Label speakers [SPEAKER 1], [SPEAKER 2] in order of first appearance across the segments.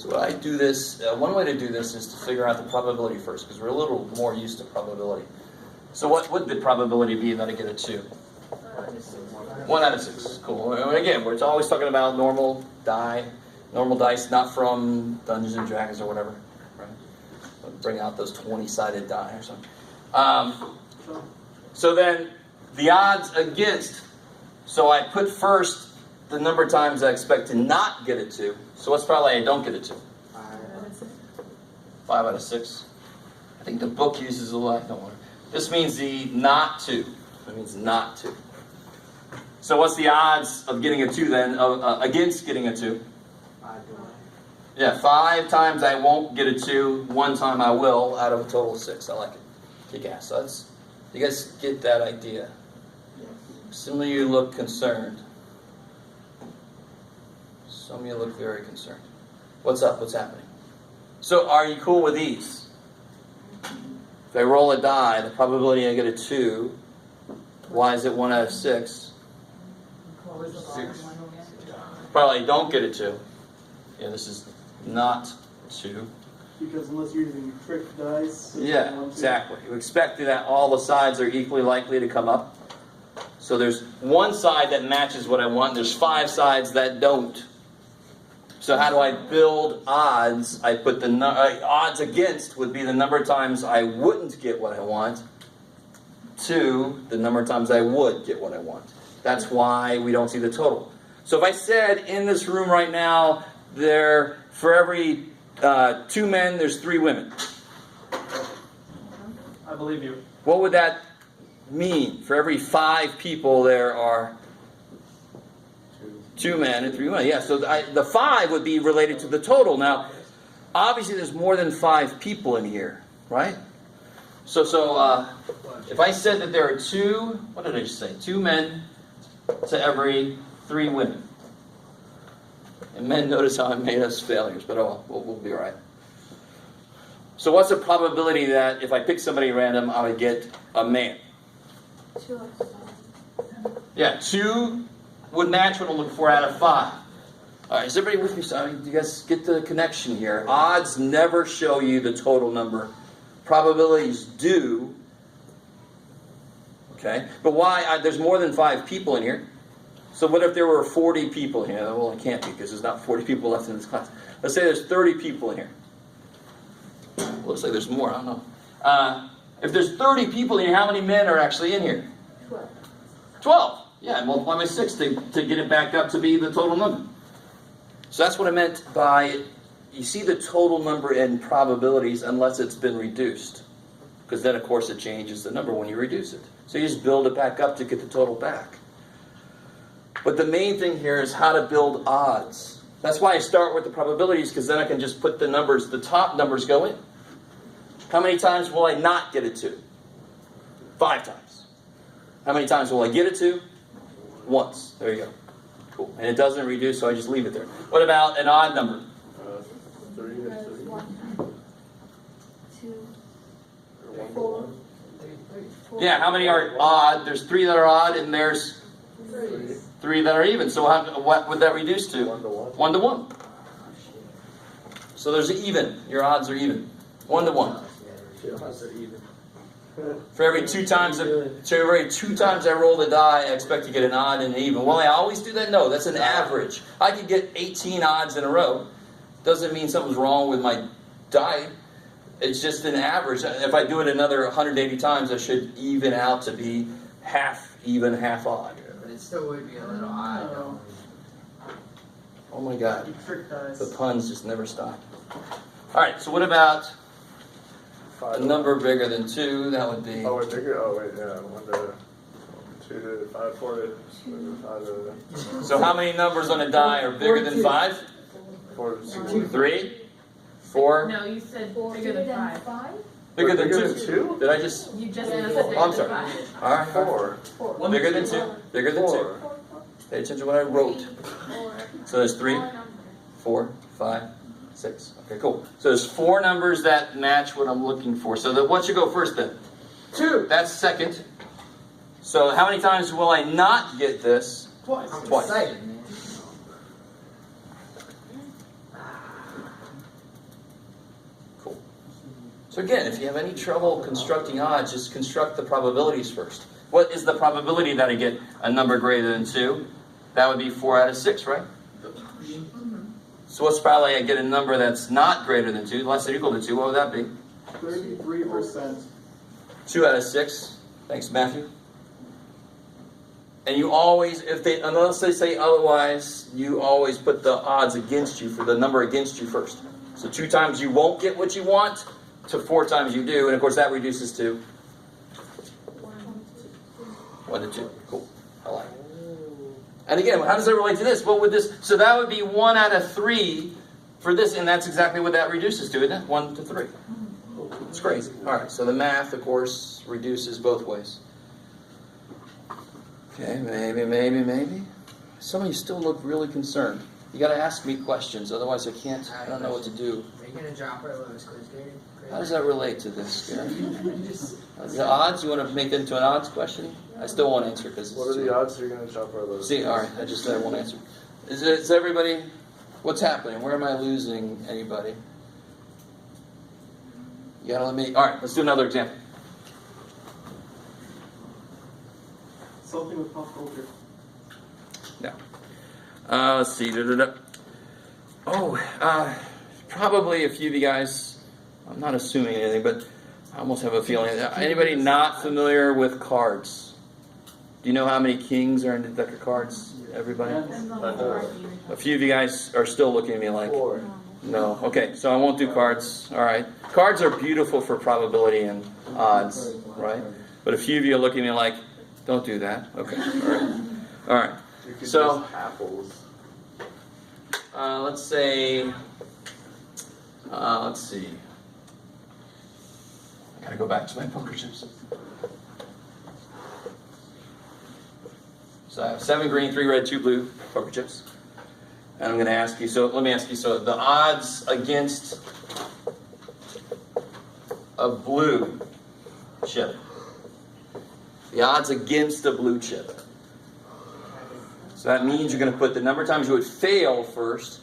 [SPEAKER 1] So I do this, one way to do this is to figure out the probability first, because we're a little more used to probability. So what would the probability be that I get a 2? 1 out of 6. Cool. And again, we're always talking about normal dice, not from Dungeons and Dragons or whatever. Right? Bring out those 20-sided die or something. So then the odds against, so I put first the number of times I expect to not get a 2. So what's probably I don't get a 2? 5 out of 6. I think the book uses a lot. No, this means the not to. That means not to. So what's the odds of getting a 2 then, against getting a 2?
[SPEAKER 2] 5 to 1.
[SPEAKER 1] Yeah, 5 times I won't get a 2, 1 time I will, out of a total of 6. I like it. Kick ass. So that's, you guys get that idea? Some of you look concerned. Some of you look very concerned. What's up? What's happening? So are you cool with these? If I roll a die, the probability I get a 2, why is it 1 out of 6?
[SPEAKER 2] 6.
[SPEAKER 1] Probably don't get a 2. Yeah, this is not 2.
[SPEAKER 3] Because unless you're using trick dice.
[SPEAKER 1] Yeah, exactly. You expect that all the sides are equally likely to come up. So there's one side that matches what I want. There's 5 sides that don't. So how do I build odds? I put the odds against would be the number of times I wouldn't get what I want to the number of times I would get what I want. That's why we don't see the total. So if I said in this room right now, for every 2 men, there's 3 women.
[SPEAKER 3] I believe you.
[SPEAKER 1] What would that mean? For every 5 people, there are 2 men and 3 women. Yeah, so the 5 would be related to the total. Now, obviously there's more than 5 people in here, right? So if I said that there are 2, what did I just say? 2 men to every 3 women. And men, notice how I made us failures, but oh well, we'll be all right. So what's the probability that if I pick somebody random, I would get a man?
[SPEAKER 4] 2.
[SPEAKER 1] Yeah, 2 would match what I'm looking for out of 5. All right, is everybody with me? So you guys get the connection here. Odds never show you the total number. Probabilities do. Okay, but why? There's more than 5 people in here. So what if there were 40 people in here? Well, it can't be because there's not 40 people left in this class. Let's say there's 30 people in here. Looks like there's more. I don't know. If there's 30 people in here, how many men are actually in here?
[SPEAKER 4] 12.
[SPEAKER 1] 12. Yeah, multiply by 6 to get it back up to be the total number. So that's what I meant by, you see the total number in probabilities unless it's been reduced. Because then, of course, it changes the number when you reduce it. So you just build it back up to get the total back. But the main thing here is how to build odds. That's why I start with the probabilities, because then I can just put the numbers, the top numbers go in. How many times will I not get a 2? 5 times. How many times will I get a 2? Once. There you go. Cool. And it doesn't reduce, so I just leave it there. What about an odd number?
[SPEAKER 3] 3.
[SPEAKER 4] 1, 2, 4.
[SPEAKER 1] Yeah, how many are odd? There's 3 that are odd, and there's 3 that are even. So what would that reduce to?
[SPEAKER 3] 1 to 1.
[SPEAKER 1] 1 to 1. So there's even. Your odds are even. 1 to 1.
[SPEAKER 3] Odds are even.
[SPEAKER 1] For every 2 times I roll the die, I expect to get an odd and an even. Will I always do that? No, that's an average. I could get 18 odds in a row. Doesn't mean something's wrong with my die. It's just an average. If I do it another 180 times, I should even out to be half even, half odd.
[SPEAKER 2] But it still would be a little odd, though.
[SPEAKER 1] Oh my God.
[SPEAKER 3] You trick dice.
[SPEAKER 1] The puns just never stop. All right, so what about a number bigger than 2? That would be...
[SPEAKER 5] Oh, wait, bigger? Oh, wait, yeah. 1 to 2 to 5, 4 to 5 to...
[SPEAKER 1] So how many numbers on a die are bigger than 5?
[SPEAKER 5] 4 to 6.
[SPEAKER 1] 3? 4?
[SPEAKER 6] No, you said
[SPEAKER 4] 4
[SPEAKER 6] bigger than 5.
[SPEAKER 1] Bigger than
[SPEAKER 5] Bigger
[SPEAKER 1] 2?
[SPEAKER 5] than 2?
[SPEAKER 1] Did I just...
[SPEAKER 6] You just said bigger
[SPEAKER 1] Oh, I'm
[SPEAKER 6] than
[SPEAKER 1] sorry.
[SPEAKER 6] 5.
[SPEAKER 1] All right.
[SPEAKER 5] 4.
[SPEAKER 1] Bigger than 2? Bigger than 2?
[SPEAKER 5] 4.
[SPEAKER 1] Pay attention to what I wrote. So there's 3, 4, 5, 6. Okay, cool. So there's 4 numbers that match what I'm looking for. So what should go first then? 2. That's second. So how many times will I not get this?
[SPEAKER 3] Twice.
[SPEAKER 2] I'm
[SPEAKER 1] Twice.
[SPEAKER 2] excited, man.
[SPEAKER 1] So again, if you have any trouble constructing odds, just construct the probabilities first. What is the probability that I get a number greater than 2? That would be 4 out of 6, right? So what's probably I get a number that's not greater than 2, less than or equal to 2, what would that be?
[SPEAKER 3] 33%.
[SPEAKER 1] 2 out of 6. Thanks, Matthew. And you always, unless they say otherwise, you always put the odds against you, for the number against you first. So 2 times you won't get what you want, to 4 times you do, and of course that reduces to 1 to 2. Cool. I like it. And again, how does that relate to this? What would this? So that would be 1 out of 3 for this, and that's exactly what that reduces to, isn't it? 1 to 3. It's crazy. All right. So the math, of course, reduces both ways. Okay. Maybe. Some of you still look really concerned. You got to ask me questions, otherwise I can't. I don't know what to do.
[SPEAKER 2] Are you gonna drop our lowest quiz, Gary?
[SPEAKER 1] How does that relate to this, Gary? The odds? You want to make it into an odds question? I still won't answer because.
[SPEAKER 5] What are the odds you're going to chop our lowest?
[SPEAKER 1] See, all right. I just said I won't answer. Is everybody? What's happening? Where am I losing anybody? You gotta let me. All right. Let's do another example.
[SPEAKER 3] Something with pop culture.
[SPEAKER 1] No. Let's see. Probably a few of you guys. I'm not assuming anything, but I almost have a feeling. Anybody not familiar with cards? Do you know how many kings are in the deck of cards? Everybody? A few of you guys are still looking at me like,
[SPEAKER 5] 4.
[SPEAKER 1] no. Okay, so I won't do cards. All right. Cards are beautiful for probability and odds, right? But a few of you are looking at me like, don't do that. Okay. All right. All right.
[SPEAKER 5] You could
[SPEAKER 1] So-
[SPEAKER 5] just apples.
[SPEAKER 1] Let's say, let's see. I gotta go back to my poker chips. So I have 7 green, 3 red, 2 blue poker chips. And I'm gonna ask you, so let me ask you, so the odds against a blue chip. The odds against a blue chip. So that means you're going to put the number of times you would fail first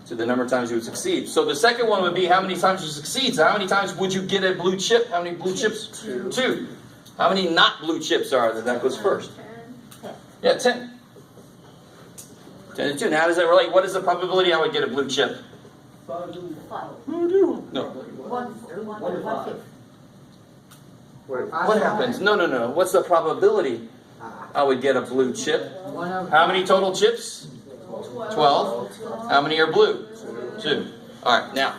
[SPEAKER 1] to the number of times you would succeed. So the second one would be how many times you succeed. So how many times would you get a blue chip? How many blue chips? 2. How many not blue chips are there? That goes first. Yeah, 10. 10 to 2. Now how does that relate? What is the probability I would get a blue chip?
[SPEAKER 3] 5.
[SPEAKER 1] No.
[SPEAKER 4] 1/5.
[SPEAKER 5] Wait,
[SPEAKER 1] What happens? No. What's the probability I would get a blue chip? How many total chips? 12. How many are blue? 2. All right, now,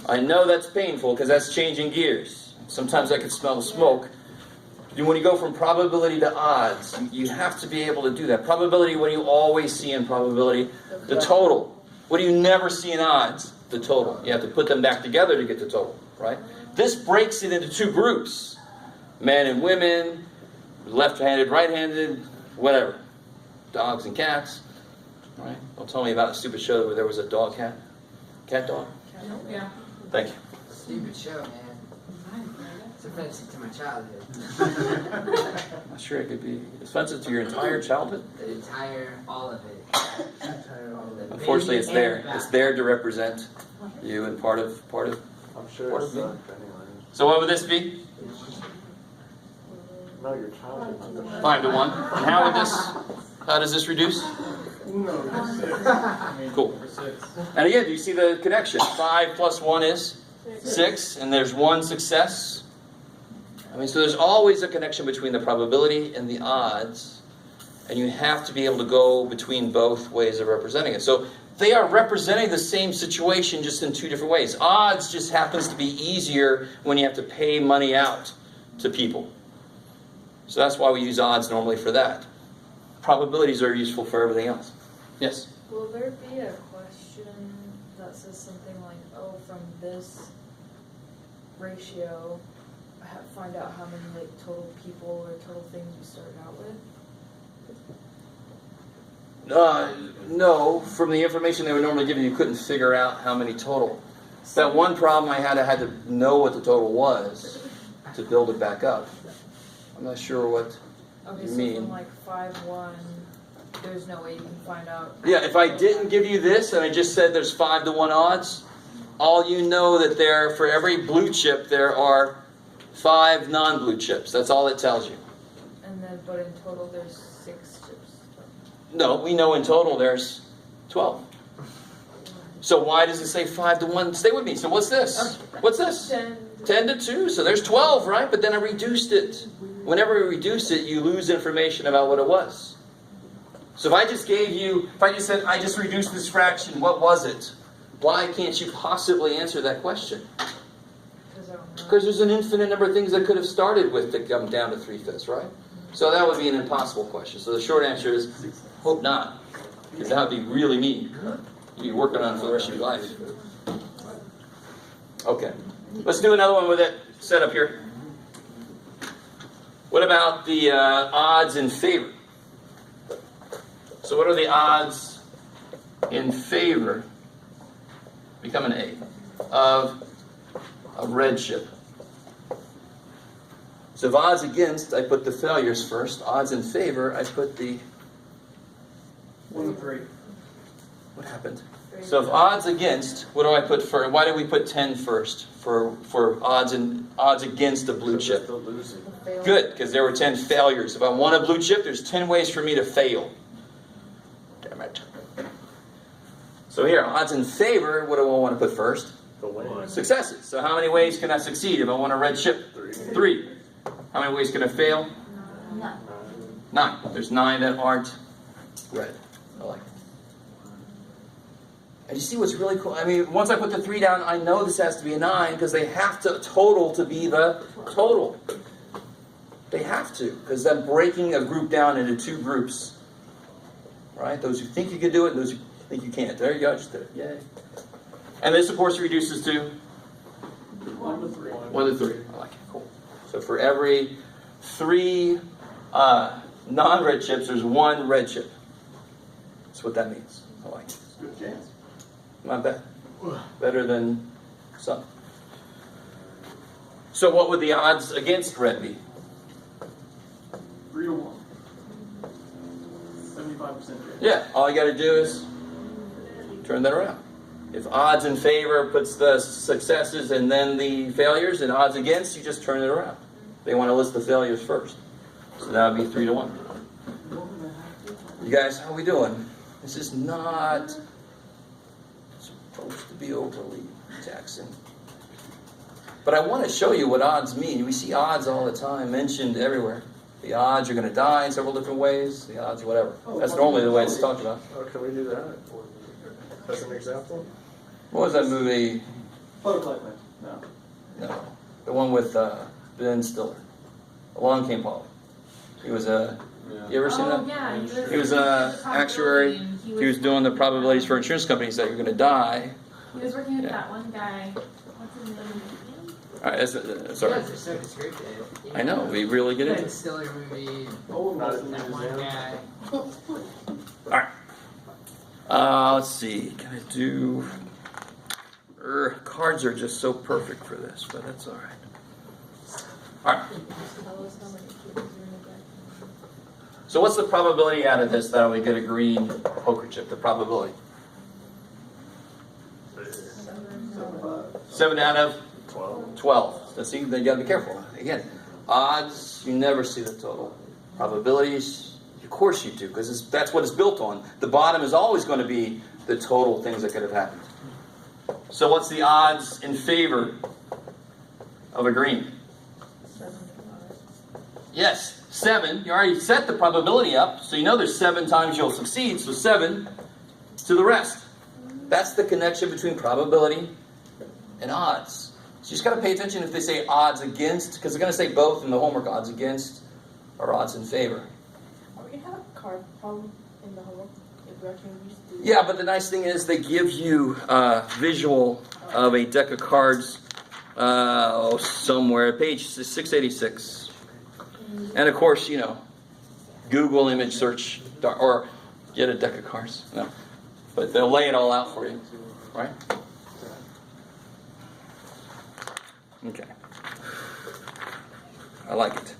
[SPEAKER 1] I know that's painful because that's changing gears. Sometimes I can smell the smoke. When you go from probability to odds, you have to be able to do that. Probability, what do you always see in probability? The total. What do you never see in odds? The total. You have to put them back together to get the total, right? This breaks it into 2 groups. Men and women, left-handed, right-handed, whatever. Dogs and cats, right? Don't tell me about a stupid show where there was a dog cat. Cat dog?
[SPEAKER 2] Yeah.
[SPEAKER 1] Thank you.
[SPEAKER 2] Stupid show, man. It's offensive to my childhood.
[SPEAKER 1] I'm not sure it could be offensive to your entire childhood.
[SPEAKER 2] All of it.
[SPEAKER 1] Unfortunately, it's there. It's there to represent you and part of.
[SPEAKER 5] I'm sure
[SPEAKER 1] Part
[SPEAKER 5] it's
[SPEAKER 1] of me.
[SPEAKER 5] sucked anyway.
[SPEAKER 1] So what would this be?
[SPEAKER 5] No, your childhood. not the-
[SPEAKER 1] 5 to 1. And how does this reduce? Cool. And again, do you see the connection? 5 plus 1 is 6, and there's 1 success. I mean, so there's always a connection between the probability and the odds, and you have to be able to go between both ways of representing it. So they are representing the same situation just in 2 different ways. Odds just happens to be easier when you have to pay money out to people. So that's why we use odds normally for that. Probabilities are useful for everything else. Yes?
[SPEAKER 6] Will there be a question that says something like, oh, from this ratio, find out how many like total people or total things you started out with?
[SPEAKER 1] No. From the information they would normally give you couldn't figure out how many total. That one problem I had to know what the total was to build it back up. I'm not sure what
[SPEAKER 6] Okay,
[SPEAKER 1] you
[SPEAKER 6] so
[SPEAKER 1] mean.
[SPEAKER 6] from like 5-1, there's no way you can find out.
[SPEAKER 1] Yeah, if I didn't give you this and I just said there's 5 to 1 odds, all you know that for every blue chip, there are 5 non-blue chips. That's all it tells you.
[SPEAKER 6] And then, but in total, there's 6 chips.
[SPEAKER 1] No, we know in total there's 12. So why does it say 5 to 1? Stay with me. So what's this? What's this? 10 to 2. So there's 12, right? But then I reduced it. Whenever we reduce it, you lose information about what it was. So if I just said, I just reduced this fraction, what was it? Why can't you possibly answer that question? Because there's an infinite number of things that could have started with to come down to 3/5, right? So that would be an impossible question. So the short answer is, hope not. Because that would be really mean. You'd be working on it for the rest of your life. Okay. Let's do another one with it set up here. What about the odds in favor? So what are the odds in favor, become an A, of a red chip? So if odds against, I put the failures first. Odds in favor, I put the...
[SPEAKER 3] 1 to 3.
[SPEAKER 1] What happened? So if odds against, what do I put first? Why did we put 10 first for odds against a blue chip? Good, because there were 10 failures. If I want a blue chip, there's 10 ways for me to fail. Damn it. So here, odds in favor, what do I want to put first?
[SPEAKER 5] The win.
[SPEAKER 1] Successes. So how many ways can I succeed if I want a red chip? 3. How many ways can I fail?
[SPEAKER 4] No.
[SPEAKER 1] 9. There's 9 that aren't red. I like it. And you see what's really cool? I mean, once I put the 3 down, I know this has to be a 9 because they have to total to be the total. They have to, because I'm breaking a group down into 2 groups. Right? Those who think you can do it and those who think you can't. There you go, I just did it. Yay. And this, of course, reduces to
[SPEAKER 3] 1 to 3.
[SPEAKER 1] 1 to 3. I like it. Cool. So for every 3 non-red chips, there's 1 red chip. That's what that means. I like it.
[SPEAKER 3] Good chance.
[SPEAKER 1] Not bad. Better than some. So what would the odds against red be?
[SPEAKER 3] 3 to 1. 75% chance.
[SPEAKER 1] Yeah, all you got to do is turn that around. If odds in favor puts the successes and then the failures, and odds against, you just turn it around. They want to list the failures first. So that would be 3 to 1. You guys, how are we doing? This is not supposed to be overly taxing. But I want to show you what odds mean. We see odds all the time mentioned everywhere. The odds you're going to die in several different ways. The odds whatever. That's normally the way it's talked about.
[SPEAKER 5] Oh, can we do that? As an example?
[SPEAKER 1] What was that movie?
[SPEAKER 3] Butterfly Effect. No.
[SPEAKER 1] No. The one with Ben Stiller. Along Came Polly. He was a... You ever seen that?
[SPEAKER 6] Yeah.
[SPEAKER 1] He was an actuary. He was doing the probabilities for insurance companies that you're going to die.
[SPEAKER 7] He was working with
[SPEAKER 1] Yeah.
[SPEAKER 7] that one guy. What's his name?
[SPEAKER 1] All right, sorry.
[SPEAKER 2] You guys are so descriptive.
[SPEAKER 1] I know, we really get
[SPEAKER 2] Ben
[SPEAKER 1] into it.
[SPEAKER 2] Stiller movie.
[SPEAKER 3] Owen Wilson
[SPEAKER 2] That
[SPEAKER 3] is
[SPEAKER 2] one
[SPEAKER 3] in.
[SPEAKER 2] guy.
[SPEAKER 1] Alright. Let's see. Can I do... cards are just so perfect for this, but that's alright. Alright.
[SPEAKER 6] Tell us how many cubes are in the deck.
[SPEAKER 1] So what's the probability out of this that we get a green poker chip? The probability? 7 out of 12. So see, then you gotta be careful. Again, odds, you never see the total. Probabilities, of course you do, because that's what it's built on. The bottom is always going to be the total things that could have happened. So what's the odds in favor of a green?
[SPEAKER 6] 7 to 5.
[SPEAKER 1] Yes, 7. You already set the probability up, so you know there's 7 times you'll succeed, so 7 to the rest. That's the connection between probability and odds. So you just got to pay attention if they say odds against, because they're going to say both in the homework, odds against or odds in favor.
[SPEAKER 4] We have a card problem in the homework. If we actually used to.
[SPEAKER 1] Yeah, but the nice thing is they give you a visual of a deck of cards somewhere, page 686. And of course, you know, Google image search or get a deck of cards. No. But they'll lay it all out for you, right? Okay. I like it.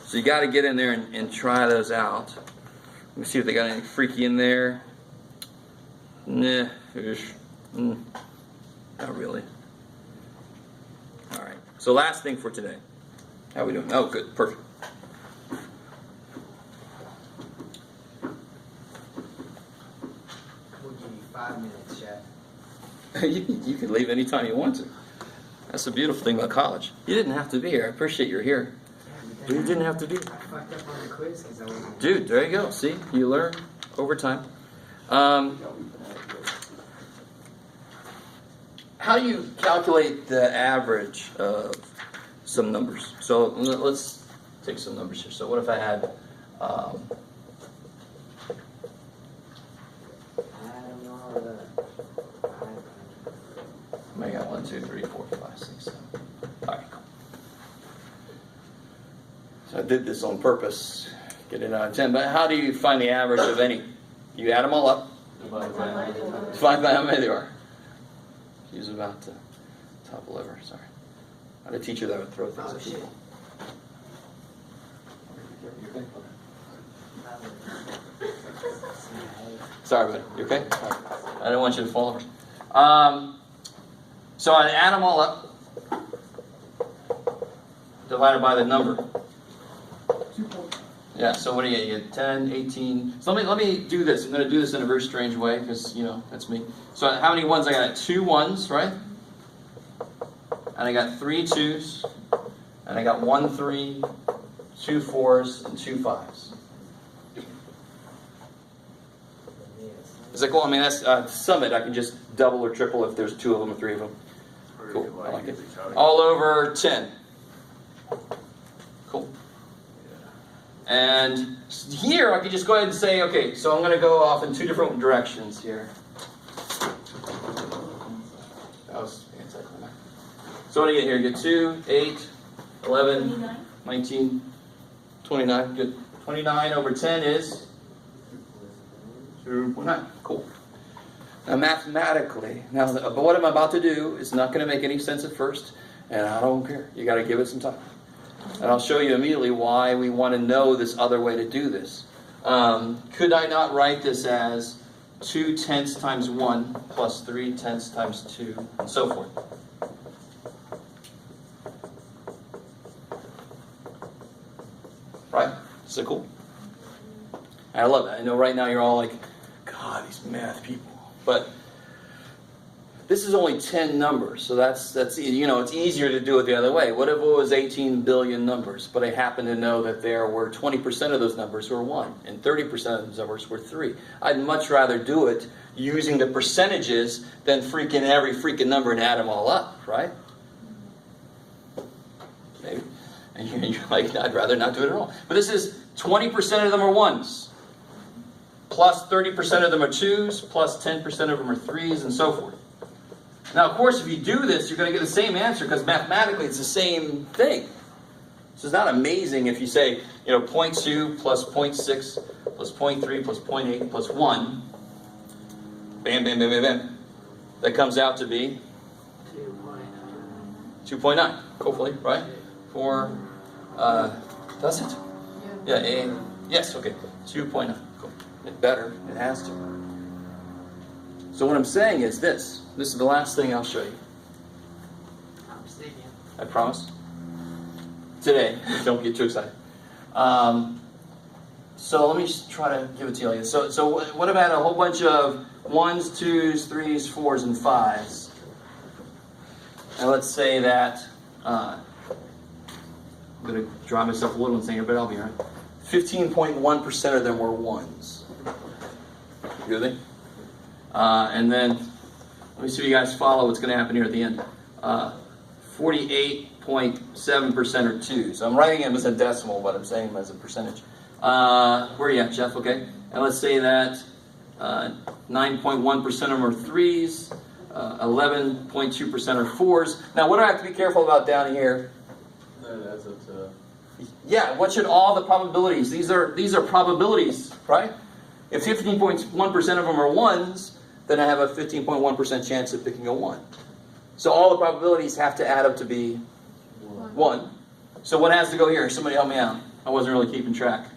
[SPEAKER 1] So you got to get in there and try those out. Let me see if they got any freaky in there. Nah. Not really. All right. So last thing for today. How are we doing? Oh, good. Perfect.
[SPEAKER 2] We'll give you 5 minutes, Chef.
[SPEAKER 1] You can leave anytime you want to. That's the beautiful thing about college. You didn't have to be here. I appreciate you're here. You didn't have to be.
[SPEAKER 2] I fucked up on the quiz because I wasn't.
[SPEAKER 1] Dude, there you go. See? You learn over time. How do you calculate the average of some numbers? So let's take some numbers here. So what if I had,
[SPEAKER 2] I don't know.
[SPEAKER 1] I got 1, 2, 3, 4, 5, 6, 7. All right, cool. So I did this on purpose, get it out of 10. But how do you find the average of any? You add them all up. Divide by how many there are. She was about to topple over. Sorry. I had a teacher that would throw things
[SPEAKER 2] Oh,
[SPEAKER 1] at
[SPEAKER 2] shit.
[SPEAKER 1] people. You okay? Sorry, buddy. You okay? I didn't want you to fall over. So I add them all up, divided by the number.
[SPEAKER 3] 2 points.
[SPEAKER 1] Yeah, so what do you get? You get 10, 18. So let me do this. I'm going to do this in a very strange way because, you know, that's me. So how many ones? I got 2 ones, right? And I got 3 2s. And I got 1 3, 2 4s, and 2 5s. Is that cool? I mean, that's sum it. I can just double or triple if there's 2 of them or 3 of them.
[SPEAKER 5] Or you
[SPEAKER 1] Cool.
[SPEAKER 5] could,
[SPEAKER 1] I like it.
[SPEAKER 5] use a calculator.
[SPEAKER 1] All over 10. Cool. And here I could just go ahead and say, okay, so I'm going to go off in 2 different directions here. That was anticlimactic. So what do you get here? You get 2, 8, 11,
[SPEAKER 7] 29.
[SPEAKER 1] 19, 29. Good. 29 over 10 is 2.9. Cool. Now mathematically, but what I'm about to do is not going to make any sense at first, and I don't care. You got to give it some time. And I'll show you immediately why we want to know this other way to do this. Could I not write this as 2 tenths times 1 plus 3 tenths times 2, and so forth? Right? So cool. And I love that. I know right now you're all like, God, these math people. But this is only 10 numbers, so that's you know, it's easier to do it the other way. What if it was 18 billion numbers, but I happen to know that there were 20% of those numbers were 1, and 30% of those numbers were 3. I'd much rather do it using the percentages than freaking every freaking number and add them all up, right? Maybe. And you're like, I'd rather not do it at all. But this is 20% of them are 1s. Plus 30% of them are 2s, plus 10% of them are 3s, and so forth. Now, of course, if you do this, you're going to get the same answer because mathematically it's the same thing. So it's not amazing if you say, you know, 0.2 plus 0.6 plus 0.3 plus 0.8 plus 1. Bam, bam, bam, bam, bam. That comes out to be 2.9, hopefully, right? For, does it? Yeah, yes, okay, 2.9. Cool. It better, it has to. So what I'm saying is this. This is the last thing I'll show you.
[SPEAKER 2] I'm sticking.
[SPEAKER 1] I promise. Today, don't get too excited. So let me just try to give it to you. So what about a whole bunch of 1s, 2s, 3s, 4s, and 5s? And let's say that, I'm going to draw myself a little insane here, but I'll be all right. 15.1% of them were 1s. You with me? And then, let me see if you guys follow what's going to happen here at the end. 48.7% are 2s. So I'm writing them as a decimal, but I'm saying them as a percentage. Where are you at, Jeff? Okay. And let's say that 9.1% of them are 3s. 11.2% are 4s. Now, what do I have to be careful about down here?
[SPEAKER 5] That's up to...
[SPEAKER 1] Yeah, what should all the probabilities? These are probabilities, right? If 15.1% of them are 1s, then I have a 15.1% chance of picking a 1. So all the probabilities have to add up to be 1. So what has to go here? Somebody help me out. I wasn't really keeping track.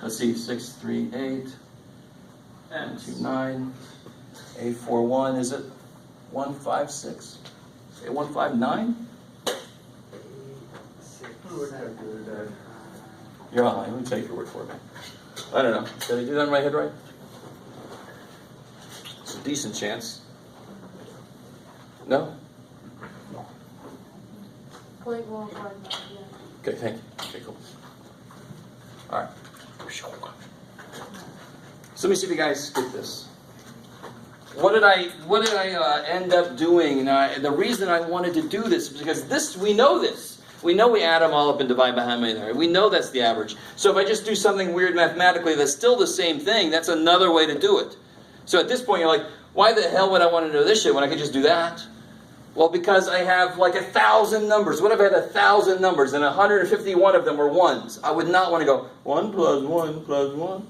[SPEAKER 1] Let's see, 6, 3, 8, 1, 2, 9, 8, 4, 1, is it? 156? Say 159?
[SPEAKER 2] 8, 6,
[SPEAKER 5] Who looked at
[SPEAKER 2] 7,
[SPEAKER 5] the other day?
[SPEAKER 1] You're online. Let me take your word for it, man. I don't know. Did I do that in my head right? It's a decent chance. No?
[SPEAKER 4] 0.159, yeah.
[SPEAKER 1] Okay, thank you. Okay, cool. All right. So let me see if you guys get this. What did I end up doing? And the reason I wanted to do this is because we know this. We know we add them all up and divide by how many there are. We know that's the average. So if I just do something weird mathematically that's still the same thing, that's another way to do it. So at this point, you're like, why the hell would I want to know this shit when I could just do that? Well, because I have like 1,000 numbers. What if I had 1,000 numbers and 151 of them were ones? I would not want to go 1 plus 1 plus 1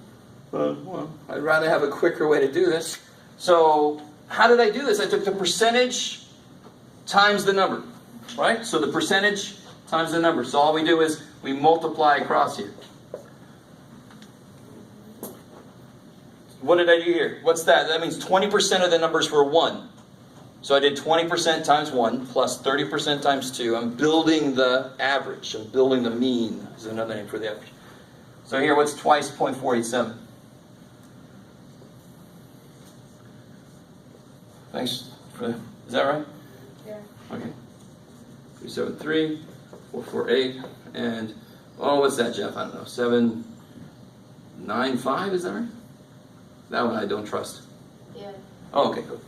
[SPEAKER 1] plus 1. I'd rather have a quicker way to do this. So how did I do this? I took the percentage times the number, right? So the percentage times the number. So all we do is we multiply across here. What did I do here? What's that? That means 20% of the numbers were 1. So I did 20% times 1 plus 30% times 2. I'm building the average. I'm building the mean is another name for the average. So here, what's twice 0.487? Thanks. Is that right?
[SPEAKER 4] Yeah.
[SPEAKER 1] Okay. 373, 448, and, oh, what's that, Jeff? I don't know. 795, is that right? That one I don't trust.
[SPEAKER 4] Yeah.
[SPEAKER 1] Oh, okay, cool.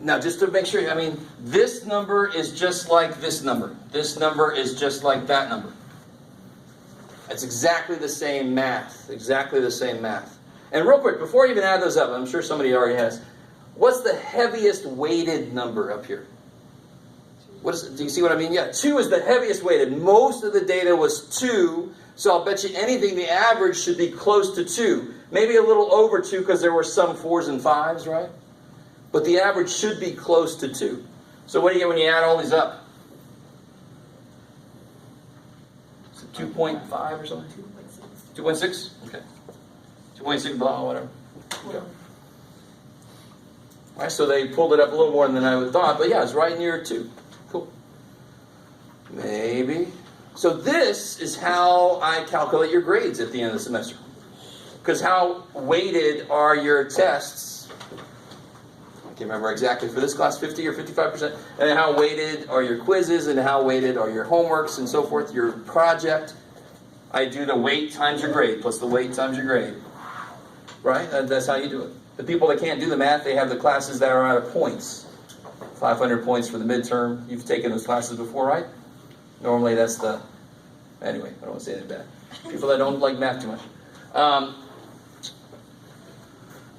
[SPEAKER 1] Now, just to make sure, I mean, this number is just like this number. This number is just like that number. It's exactly the same math. Exactly the same math. And real quick, before I even add those up, I'm sure somebody already has. What's the heaviest weighted number up here? What is it? Do you see what I mean? Yeah, 2 is the heaviest weighted. Most of the data was 2, so I'll bet you anything the average should be close to 2. Maybe a little over 2 because there were some 4s and 5s, right? But the average should be close to 2. So what do you get when you add all these up? Is it 2.5 or something? 2.6? Okay. 2.6 blah, whatever. Okay. All right, so they pulled it up a little more than I would thought, but yeah, it's right near 2. Cool. Maybe. So this is how I calculate your grades at the end of the semester. Because how weighted are your tests? I can't remember exactly for this class, 50 or 55%. And how weighted are your quizzes, and how weighted are your homeworks, and so forth, your project. I do the weight times your grade, plus the weight times your grade. Right? That's how you do it. The people that can't do the math, they have the classes that are out of points. 500 points for the midterm. You've taken those classes before, right? Normally that's the... Anyway, I don't want to say anything bad. People that don't like math too much.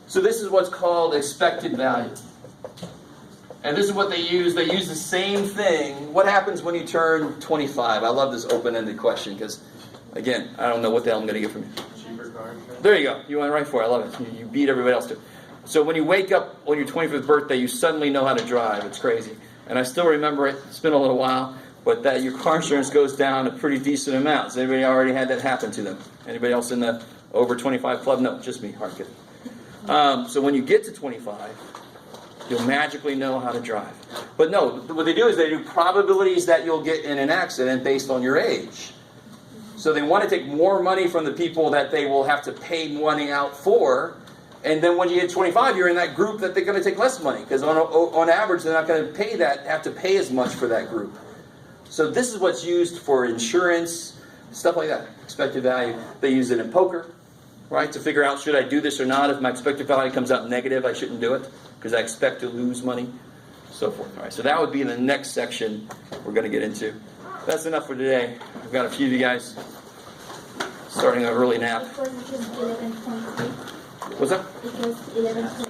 [SPEAKER 1] So this is what's called expected value. And this is what they use. They use the same thing. What happens when you turn 25? I love this open-ended question because, again, I don't know what the hell I'm going to get from you.
[SPEAKER 5] Cheaper car insurance?
[SPEAKER 1] There you go. You went right for it. I love it. You beat everybody else too. So when you wake up on your 25th birthday, you suddenly know how to drive. It's crazy. And I still remember it. It's been a little while. But that your car insurance goes down a pretty decent amount. Has anybody already had that happen to them? Anybody else in the over 25 club? No, just me. Hard kidding. So when you get to 25, you'll magically know how to drive. But no, what they do is they do probabilities that you'll get in an accident based on your age. So they want to take more money from the people that they will have to pay money out for. And then when you get 25, you're in that group that they're going to take less money. Because on average, they're not going to have to pay as much for that group. So this is what's used for insurance, stuff like that, expected value. They use it in poker, right, to figure out should I do this or not. If my expected value comes out negative, I shouldn't do it because I expect to lose money, so forth. All right, so that would be in the next section we're going to get into. That's enough for today. I've got a few of you guys starting an early nap.
[SPEAKER 4] Because it is 11.3.
[SPEAKER 1] What's that?
[SPEAKER 4] Because 11.3.